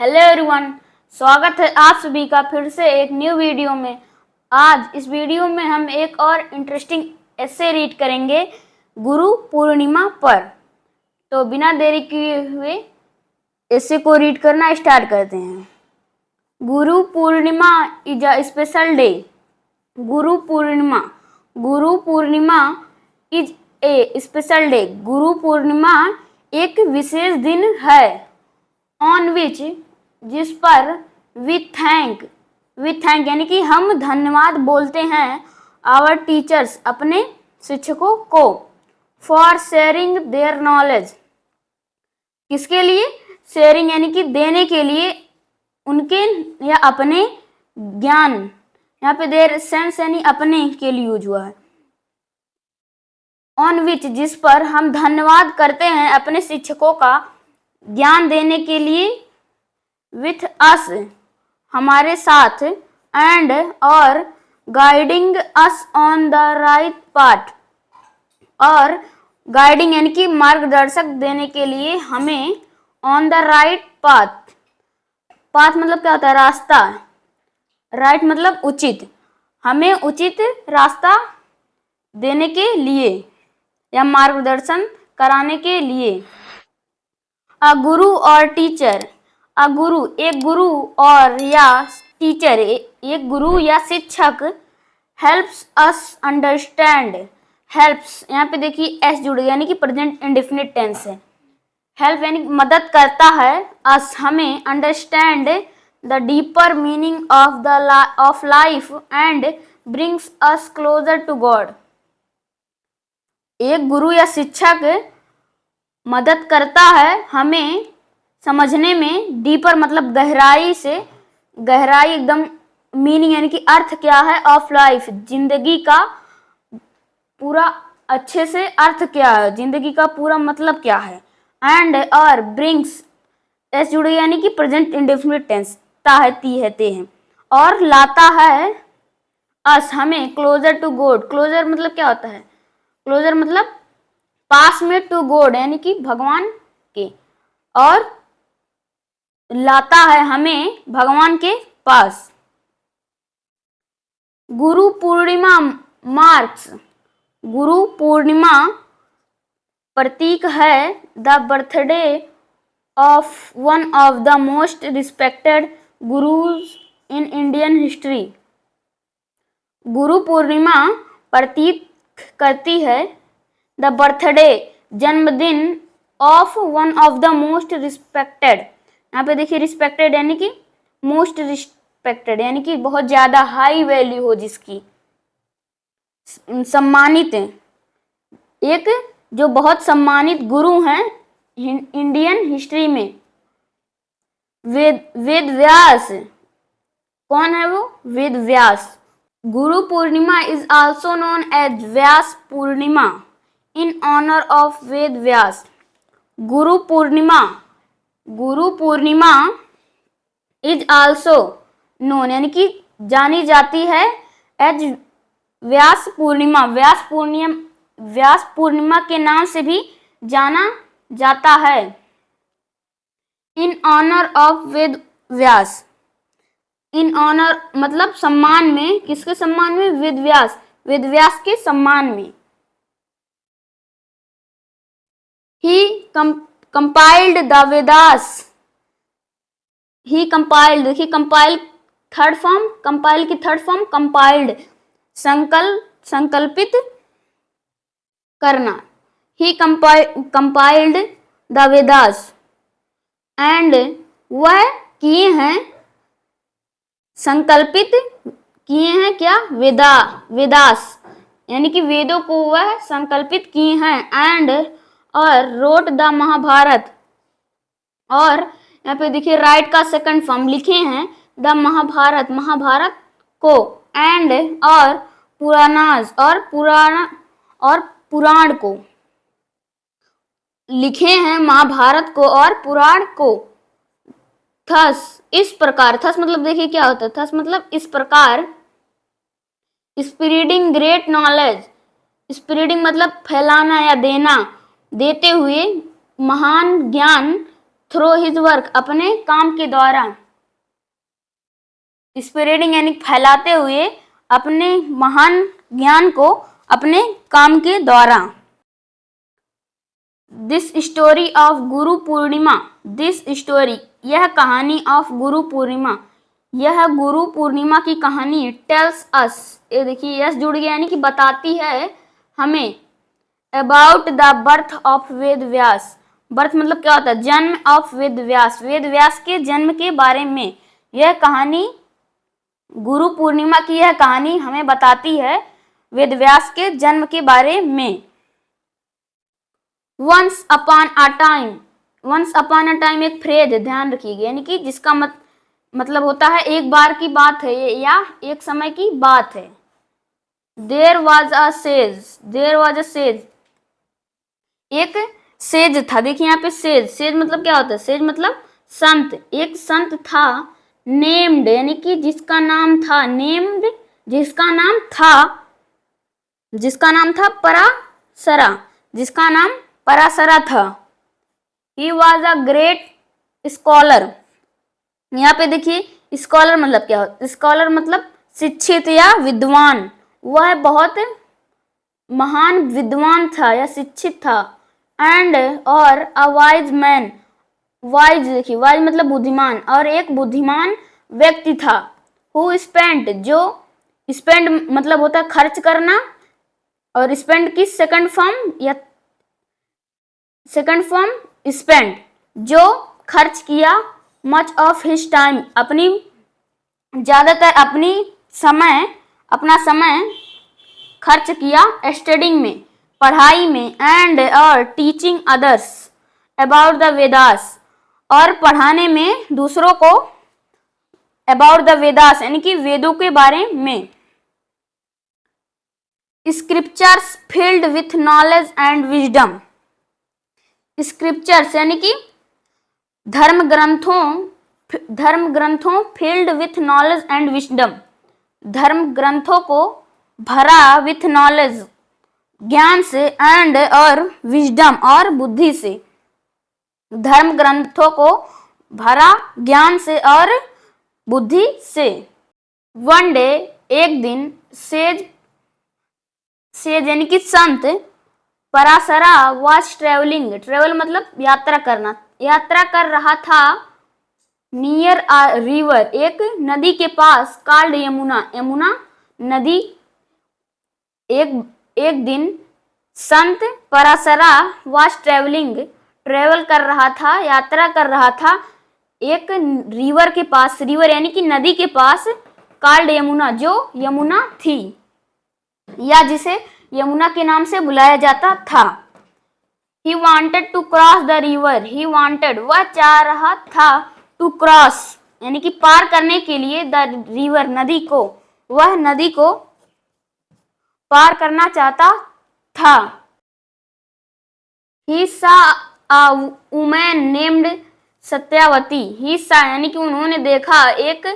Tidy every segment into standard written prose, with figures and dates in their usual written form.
Hello everyone, स्वागत है आप सभी का फिर से एक न्यू वीडियो में। आज इस वीडियो में हम एक और इंटरेस्टिंग एस्से रीड करेंगे गुरु पूर्णिमा पर। तो बिना देरी किए हुए एस्से को रीड करना स्टार्ट करते हैं। गुरु Purnima is a special day. Guru Purnima is a special day. Guru Purnima एक विशेष दिन है। ऑन विच, जिस पर वी थैंक यानी कि हम धन्यवाद बोलते हैं आवर टीचर्स, अपने शिक्षकों को, फॉर शेयरिंग देयर नॉलेज। किसके लिए? शेयरिंग यानी कि देने के लिए, उनके या अपने ज्ञान। यहाँ पे देयर सेंस यानी अपने के लिए यूज हुआ है। ऑन विच, जिस पर हम धन्यवाद करते हैं अपने शिक्षकों का ज्ञान देने के लिए, विथ अस, हमारे साथ, एंड और guiding us on the right path, और गाइडिंग यानी कि मार्गदर्शक देने के लिए हमें, on the right path. Path मतलब क्या होता है? रास्ता। राइट मतलब उचित, हमें उचित रास्ता देने के लिए या मार्गदर्शन कराने के लिए। अ गुरु और टीचर। अ गुरु, एक गुरु, और या टीचर, एक गुरु या शिक्षक, हेल्प्स अस अंडरस्टैंड। हेल्प्स, यहाँ पे देखिए एस जुड़े यानी कि प्रेजेंट इंडेफिनिट टेंस है। हेल्प यानी मदद करता है, अस हमें, understand the deeper meaning of life and brings us closer to God. एक गुरु या शिक्षक मदद करता है हमें समझने में, डीपर मतलब गहराई से, गहराई एकदम, मीनिंग यानी कि अर्थ क्या है, ऑफ लाइफ जिंदगी का पूरा अच्छे से अर्थ क्या है, जिंदगी का पूरा मतलब क्या है, एंड और ब्रिंग्स, एस जुड़े यानी कि प्रेजेंट इंडेफिनिट टेंस, ता है, ती है, ते हैं, और लाता है अस हमें, क्लोजर टू गॉड। क्लोजर मतलब क्या होता है? क्लोजर मतलब पास में, टू गॉड यानी कि भगवान के, और लाता है हमें भगवान के पास। गुरु पूर्णिमा मार्क्स, गुरु पूर्णिमा प्रतीक है the birthday of one of the most respected gurus in Indian history. Guru Purnima प्रतीक करती है द बर्थडे, जन्मदिन, of one of the most respected. यहाँ पे देखिए रिस्पेक्टेड यानी कि मोस्ट रिस्पेक्टेड यानी कि बहुत ज़्यादा हाई वैल्यू हो, जिसकी सम्मानित, एक जो बहुत सम्मानित गुरु हैं इंडियन हिस्ट्री में। वेद व्यास, कौन है वो? Ved Vyas. Guru Purnima is also known as Vyas Purnima in honour of Ved Vyas. Guru Purnima is also known यानी कि जानी जाती है, एज व्यास पूर्णिमा, व्यास पूर्णिमा के नाम से भी जाना जाता है। In honour of Ved Vyas, in honour मतलब सम्मान में, किसके सम्मान में? वेद व्यास के सम्मान में। He compiled the Vedas. He compiled, देखिए compile थर्ड फॉर्म, compile की थर्ड फॉर्म compiled, संकल्पित करना। He compiled the Vedas and वह किए हैं, संकल्पित किए हैं क्या? वेदास यानी कि वेदों को वह संकल्पित किए हैं, एंड और रोट द महाभारत, और यहाँ पे देखिए राइट का सेकंड फॉर्म लिखे हैं, द महाभारत को, एंड और पुराणास और पुराण को, लिखे हैं महाभारत को और पुराण को। थस, इस प्रकार, थस मतलब देखिए क्या होता है? थस मतलब इस प्रकार, स्प्रेडिंग ग्रेट नॉलेज, स्प्रेडिंग मतलब फैलाना या देना, देते हुए महान ज्ञान, थ्रू हिज वर्क, अपने काम के द्वारा, स्प्रेडिंग यानी फैलाते हुए अपने महान ज्ञान को अपने काम के द्वारा। This story of Guru Purnima, this story, यह कहानी ऑफ गुरु पूर्णिमा, यह गुरु पूर्णिमा की कहानी, टेल्स अस, ये देखिए यस जुड़ गया यानी कि बताती है हमें, about the birth of Ved Vyas, birth मतलब क्या होता है, जन्म ऑफ वेद व्यास, वेद व्यास के जन्म के बारे में। यह कहानी, गुरु पूर्णिमा की यह कहानी हमें बताती है वेद व्यास के जन्म के बारे में। Once upon a time, once upon a time एक फ्रेज, ध्यान रखिएगा, यानी कि जिसका मतलब होता है एक बार की बात है या एक समय की बात है। There was a sage, there was a sage, एक सेज था, देखिए यहाँ पे सेज, सेज मतलब क्या होता है, सेज मतलब संत, एक संत था, नेम्ड यानी कि जिसका नाम था, नेम्ड जिसका नाम था, जिसका नाम था पराशरा, जिसका नाम पराशरा था। He was a great scholar, यहाँ पे देखिए स्कॉलर मतलब क्या होता है, स्कॉलर मतलब शिक्षित या विद्वान, वह बहुत महान विद्वान था या शिक्षित था। एंड और अ वाइज मैन, वाइज देखिए वाइज मतलब बुद्धिमान, और एक बुद्धिमान व्यक्ति था। हु स्पेंट, जो स्पेंड मतलब होता है खर्च करना, और स्पेंड की सेकंड फॉर्म या सेकंड फॉर्म स्पेंड, जो खर्च किया, मच ऑफ हिज टाइम, अपनी ज्यादातर अपना समय खर्च किया, स्टडिंग में, पढ़ाई में, एंड और teaching others about the Vedas, और पढ़ाने में दूसरों को अबाउट द वेदास यानी कि वेदों के बारे में। Scriptures filled with knowledge and wisdom, scriptures यानी कि धर्म ग्रंथों field with knowledge and wisdom, धर्म ग्रंथों को भरा विथ नॉलेज ज्ञान से, एंड और विजडम और बुद्धि से, धर्म ग्रंथों को भरा ज्ञान से और बुद्धि से। वन डे एक दिन, सेज यानी कि संत पराशरा वॉज ट्रेवलिंग, ट्रेवल मतलब यात्रा करना, यात्रा कर रहा था, नियर अ रिवर एक नदी के पास, कॉल्ड यमुना, यमुना नदी। एक दिन संत पराशरा वॉज ट्रेवलिंग, ट्रेवल कर रहा था, यात्रा कर रहा था, एक रिवर के पास, रिवर यानी कि नदी के पास, कॉल्ड यमुना जो यमुना थी या जिसे यमुना के नाम से बुलाया जाता था। He wanted to cross the river, he wanted वह चाह रहा था, to cross यानी कि पार करने के लिए, the river नदी को, वह नदी को पार करना चाहता था। He saw a woman named Satyawati, he saw यानी कि उन्होंने देखा एक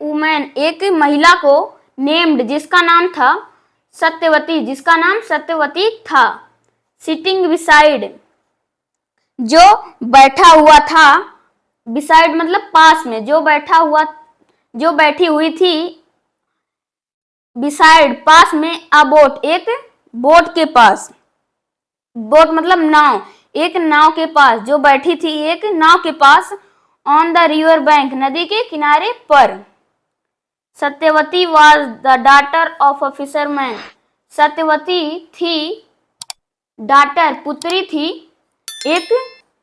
woman एक महिला को, named जिसका नाम था सत्यवती, जिसका नाम सत्यवती था। सिटिंग बिसाइड जो बैठा हुआ था, बिसाइड मतलब पास में, जो बैठी हुई थी, बिसाइड पास में, अ बोट एक बोट के पास, बोट मतलब नाव, एक नाव के पास, जो बैठी थी एक नाव के पास, ऑन द रिवर बैंक नदी के किनारे पर। Satyavati was the daughter of a fisherman, Satyavati थी, डॉटर पुत्री थी, एक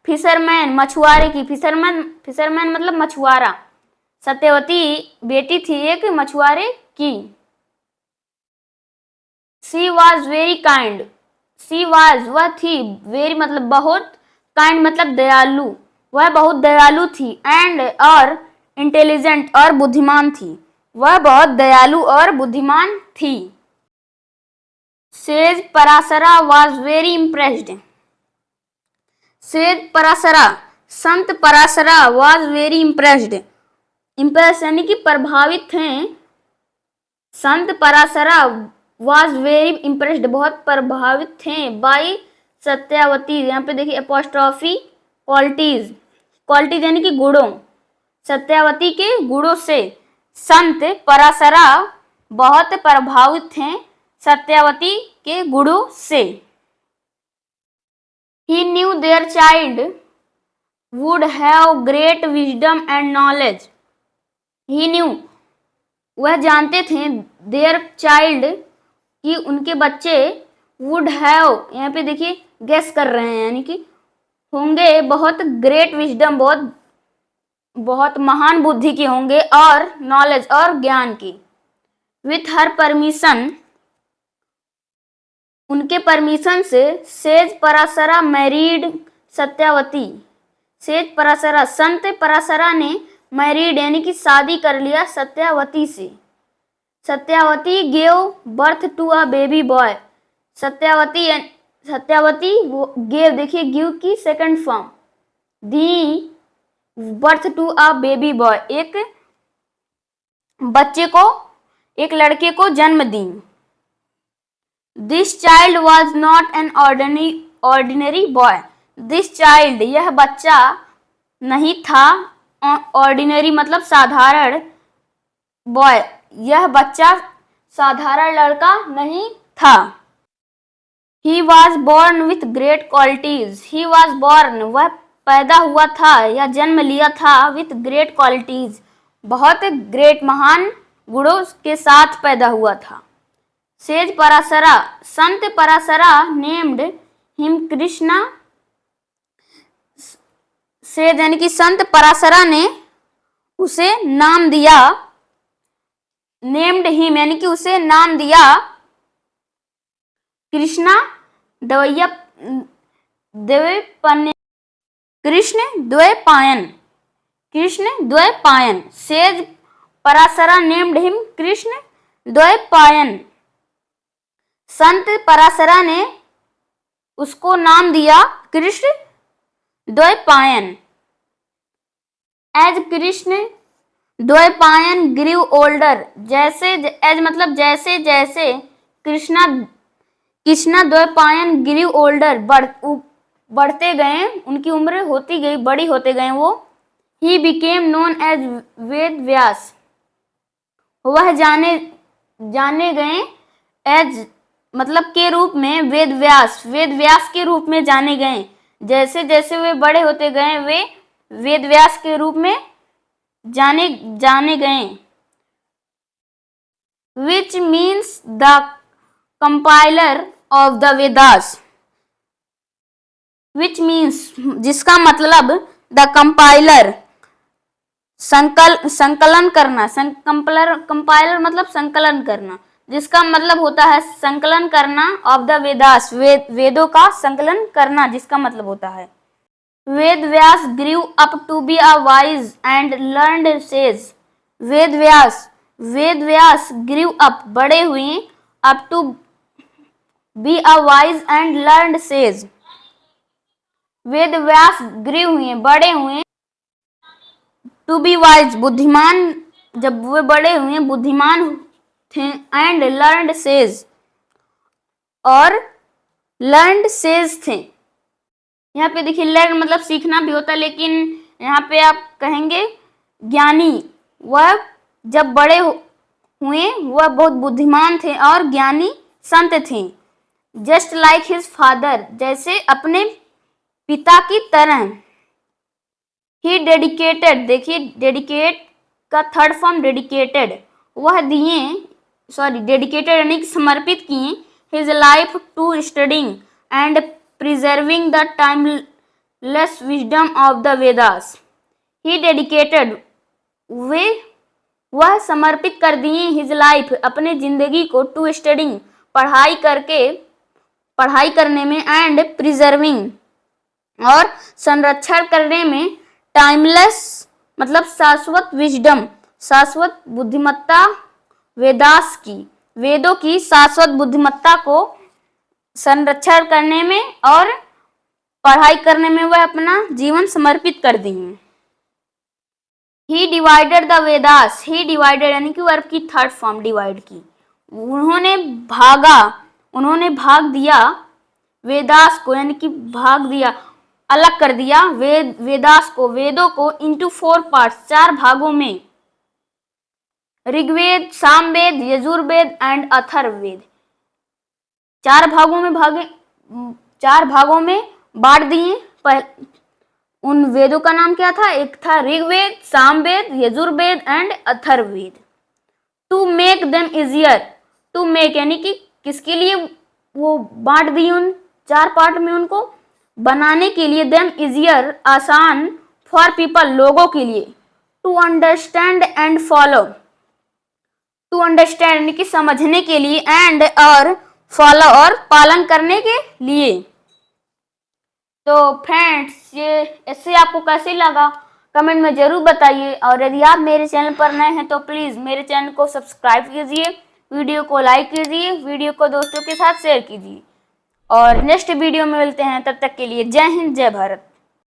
फिशरमैन मछुआरे की, फिशरमैन मतलब मछुआरा, सत्यवती बेटी थी एक मछुआरे की। She was very kind, she was वह थी, वेरी मतलब बहुत, काइंड मतलब दयालु, वह बहुत दयालु थी, एंड और इंटेलिजेंट और बुद्धिमान थी, वह बहुत दयालु और बुद्धिमान थी। Sage Parashara was very impressed, sage Parashara संत Parashara was very impressed, impress यानी कि प्रभावित हैं, संत पराशरा वॉज वेरी इम्प्रेस्ड बहुत प्रभावित थे, बाई सत्यावती, यहाँ पे देखिए अपोस्ट्रॉफी क्वालिटीज, क्वालिटीज यानी कि गुणों, सत्यावती के गुणों से संत पराशरा बहुत प्रभावित थे सत्यावती के गुणों से। He knew their child would have great wisdom and knowledge. He knew, वह जानते थे, their child कि उनके बच्चे would have, यहाँ पे देखिए गेस कर रहे हैं यानी कि होंगे बहुत ग्रेट विजडम, बहुत महान बुद्धि के होंगे, और नॉलेज और ज्ञान की। विथ हर परमिशन, उनके परमिशन से says Parashara married Satyawati. Says Parashara, संत पराशरा ने मैरिड यानी कि शादी कर लिया सत्यावती से। Satyavati gave birth to a baby boy. Satyavati gave, देखिए गिव की second form, the birth to a baby boy, एक बच्चे को, एक लड़के को जन्म दी। This child was not an ordinary boy. This child, यह बच्चा नहीं था, ऑर्डिनरी मतलब साधारण, बॉय, यह बच्चा साधारण लड़का नहीं था। He was born with great qualities. He was born, वह पैदा हुआ था या जन्म लिया था, with great qualities, बहुत ग्रेट महान गुणों के साथ पैदा हुआ था। सेज पराशरा, संत Parashara named him Krishna. Says यानी कि संत पराशरा ने उसे नाम दिया, नेम्ड हिम यानी कि उसे नाम दिया Krishna Dwaipayan, Krishna Dwaipayan, Krishna Dwaipayan. Sage Parashara named him Krishna Dwaipayan. संत पराशरा ने उसको नाम दिया Krishna Dwaipayan. As Krishna Dwaipayan grew older, जैसे, एज मतलब जैसे जैसे कृष्णा द्वैपायन ग्रीव ओल्डर, बढ़ते गए, उनकी उम्र होती गई, बड़ी होते गए वो। He became known as Ved Vyas, वह जाने गए, एज मतलब के रूप में, वेद व्यास के रूप में जाने गए। जैसे जैसे वे बड़े होते गए वे वेद व्यास के रूप में जाने गए। Which means the compiler of the Vedas. Which means, जिसका मतलब, द कंपाइलर, संकलन करना, कंपाइलर मतलब संकलन करना, जिसका मतलब होता है संकलन करना, ऑफ द वेदास, वेदों का संकलन करना जिसका मतलब होता है। Ved Vyas grew up to be a wise and learned sage. Ved Vyas grew up, बड़े हुए, up to be a wise and learned sage. Ved Vyas grew हुए, बड़े हुए, टू बी वाइज, बुद्धिमान, जब वे बड़े हुए बुद्धिमान थे, एंड लर्नड सेज, और लर्नड सेज थे। यहाँ पे देखिए लर्न मतलब सीखना भी होता है, लेकिन यहाँ पे आप कहेंगे ज्ञानी, वह जब बड़े हुए वह बहुत बुद्धिमान थे और ज्ञानी संत थे। जस्ट लाइक हिज फादर, जैसे अपने पिता की तरह। ही डेडिकेटेड, देखिए डेडिकेट का थर्ड फॉर्म डेडिकेटेड, वह डेडिकेटेड यानी कि समर्पित किए, his life to studying and preserving the timeless wisdom of the Vedas. He dedicated, वह समर्पित कर दिए, हिज लाइफ, अपने जिंदगी को, टू स्टडिंग, पढ़ाई करने में, एंड प्रिजर्विंग, और संरक्षण करने में, टाइमलेस मतलब शाश्वत विजडम, शाश्वत बुद्धिमत्ता, वेदास की, वेदों की शाश्वत बुद्धिमत्ता को संरक्षण करने में और पढ़ाई करने में वह अपना जीवन समर्पित कर दिए। He divided the Vedas, he divided यानी कि वर्ब की थर्ड फॉर्म डिवाइड की, उन्होंने भाग दिया वेदास को, यानी कि भाग दिया, अलग कर दिया वेदों को इंटू 4 पार्ट्स, 4 भागों में, ऋग्वेद, सामवेद, यजुर्वेद एंड अथर्ववेद। 4 भागों में बांट दिए। उन वेदों का नाम क्या था? एक था Rigveda, Samaveda, Yajurveda and Atharvaveda. To make them easier, to make यानी कि किसके लिए वो बांट दी उन 4 पार्ट में, उनको बनाने के लिए, देम इजियर आसान, फॉर पीपल लोगों के लिए, to understand and follow, to understand यानी कि समझने के लिए, एंड और फॉलो और पालन करने के लिए। तो फ्रेंड्स ये ऐसे आपको कैसे लगा कमेंट में जरूर बताइए, और यदि आप मेरे चैनल पर नए हैं तो प्लीज़ मेरे चैनल को सब्सक्राइब कीजिए, वीडियो को लाइक कीजिए, वीडियो को दोस्तों के साथ शेयर कीजिए, और नेक्स्ट वीडियो में मिलते हैं। तब तक के लिए जय हिंद, जय भारत।